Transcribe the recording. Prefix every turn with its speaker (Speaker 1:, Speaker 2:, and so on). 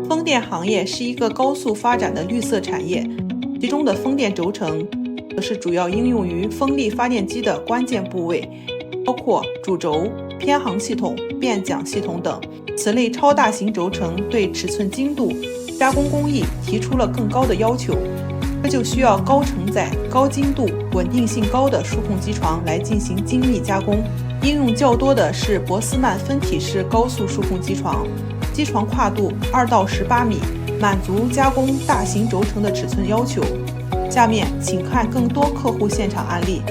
Speaker 1: 风电行业是一个高速发展的绿色产业，其中的风电轴承则是主要应用于风力发电机的关键部位，包括主轴、偏航系统、变桨系统等。此类超大型轴承对尺寸精度、加工工艺提出了更高的要求，这就需要高承载、高精度、稳定性高的数控机床来进行精密加工。应用较多的是博斯曼分体式高速数控机床，机床跨度2到18米，满足加工大型轴承的尺寸要求。下面请看更多客户现场案例。